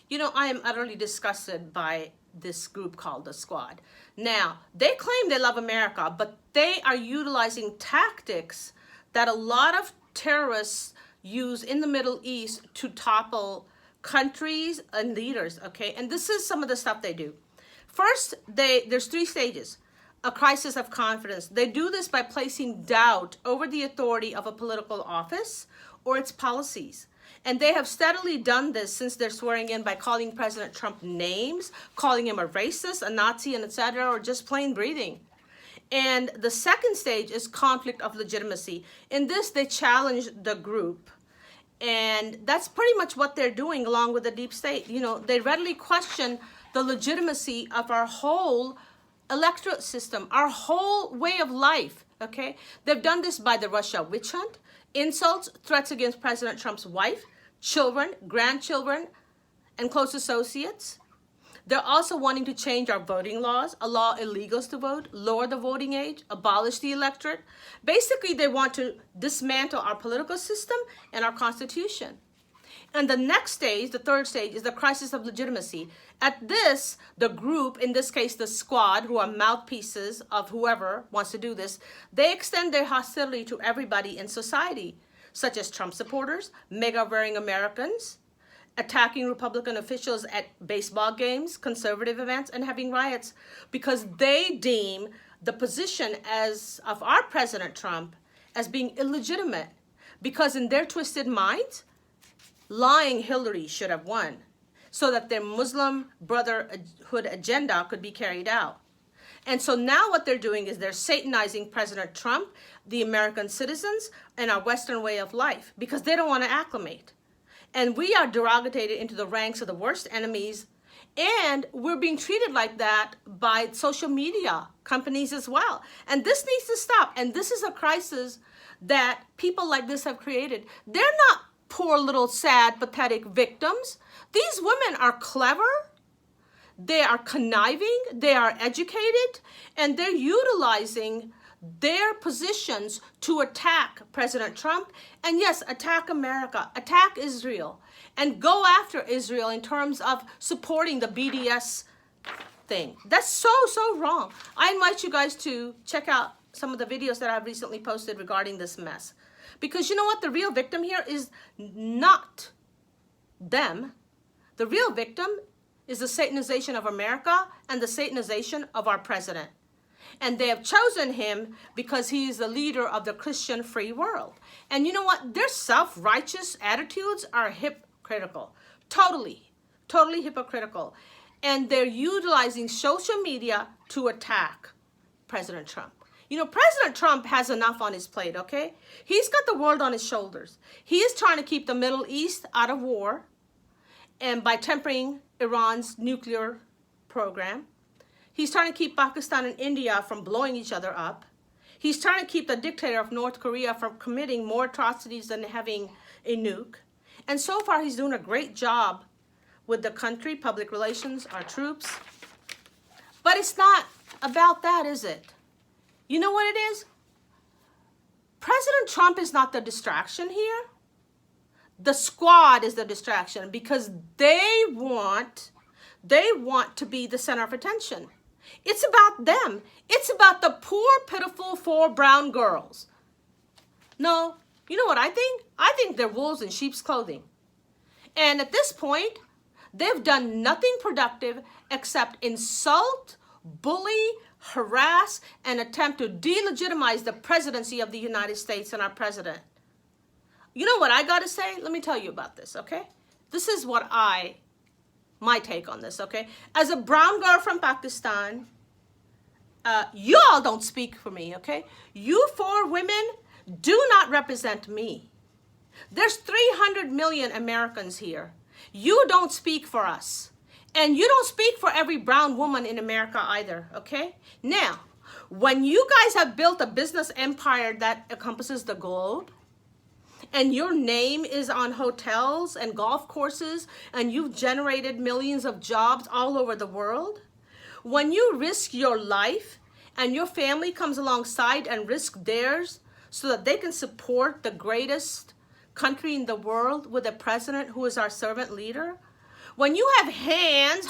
You know, I am utterly disgusted by this group called the Squad. Now, they claim they love America, but they are utilizing tactics that a lot of terrorists use in the Middle East to topple countries and leaders, okay? And this is some of the stuff they do. First, there's 3 stages. A crisis of confidence. They do this by placing doubt over the authority of a political office or its policies. And they have steadily done this since their swearing in by calling President Trump names, calling him a racist, a Nazi, and etc., or just plain breathing. And the second stage is conflict of legitimacy. In this, they challenge the group. And that's pretty much what they're doing along with the deep state. You know, they readily question the legitimacy of our whole electorate system, our whole way of life, okay? They've done this by the Russia witch hunt, insults, threats against President Trump's wife, children, grandchildren, and close associates. They're also wanting to change our voting laws, allow illegals to vote, lower the voting age, abolish the electorate. Basically, they want to dismantle our political system and our Constitution. And the next stage, the third stage, is the crisis of legitimacy. At this, the group, in this case the Squad, who are mouthpieces of whoever wants to do this, they extend their hostility to everybody in society, such as Trump supporters, MAGA-wearing Americans, attacking Republican officials at baseball games, conservative events, and having riots, because they deem the position of our President Trump as being illegitimate, because in their twisted minds, lying Hillary should have won so that their Muslim Brotherhood agenda could be carried out. And so now what they're doing is they're satanizing President Trump, the American citizens, and our Western way of life because they don't want to acclimate. And we are derogated into the ranks of the worst enemies, and we're being treated like that by social media companies as well. And this needs to stop. And this is a crisis that people like this have created. They're not poor little sad, pathetic victims. These women are clever, they are conniving, they are educated, and they're utilizing their positions to attack President Trump, and yes, attack America, attack Israel, and go after Israel in terms of supporting the BDS thing. That's so wrong. I invite you guys to check out some of the videos that I've recently posted regarding this mess. Because you know what? The real victim here is not them. The real victim is the satanization of America and the satanization of our president. And they have chosen him because he is the leader of the Christian free world. And you know what? Their self-righteous attitudes are hypocritical. Totally hypocritical. And they're utilizing social media to attack President Trump. You know, President Trump has enough on his plate, okay? He's got the world on his shoulders. He is trying to keep the Middle East out of war, and by tempering Iran's nuclear program. He's trying to keep Pakistan and India from blowing each other up. He's trying to keep the dictator of North Korea from committing more atrocities than having a nuke. And so far, he's doing a great job with the country, public relations, our troops. But it's not about that, is it? You know what it is? President Trump is not the distraction here. The Squad is the distraction because they want to be the center of attention. It's about them. It's about the poor, pitiful 4 brown girls. No, you know what I think? I think they're wolves in sheep's clothing. And at this point, they've done nothing productive except insult, bully, harass, and attempt to delegitimize the presidency of the United States and our president. You know what I got to say? Let me tell you about this, okay? This is my take on this, okay? As a brown girl from Pakistan, you all don't speak for me, okay? You 4 women do not represent me. There's 300 million Americans here. You don't speak for us. And you don't speak for every brown woman in America either, okay? Now, when you guys have built a business empire that encompasses the globe, and your name is on hotels and golf courses, and you've generated millions of jobs all over the world, when you risk your life and your family comes alongside and risk theirs so that they can support the greatest country in the world with a president who is our servant leader, When you have hands,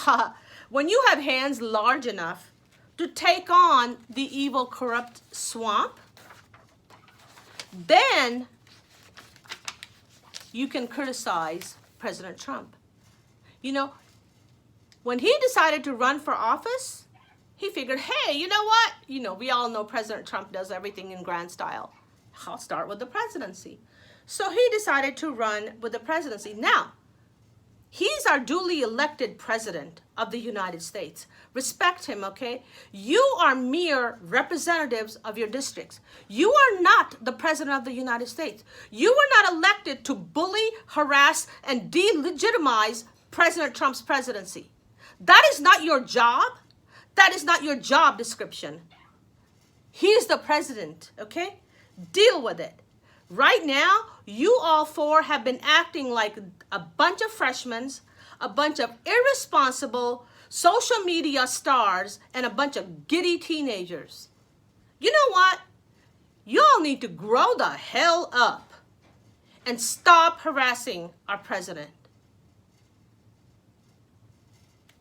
when you have hands large enough to take on the evil, corrupt swamp, then you can criticize President Trump. You know, when he decided to run for office, he figured, hey, you know what? You know, we all know President Trump does everything in grand style. I'll start with the presidency. So he decided to run with the presidency. Now, he's our duly elected president of the United States. Respect him, okay? You are mere representatives of your districts. You are not the president of the United States. You were not elected to bully, harass, and delegitimize President Trump's presidency. That is not your job. That is not your job description. He's the president, okay? Deal with it. Right now, you all four have been acting like a bunch of freshmen, a bunch of irresponsible social media stars, and a bunch of giddy teenagers. You know what? You all need to grow the hell up and stop harassing our president.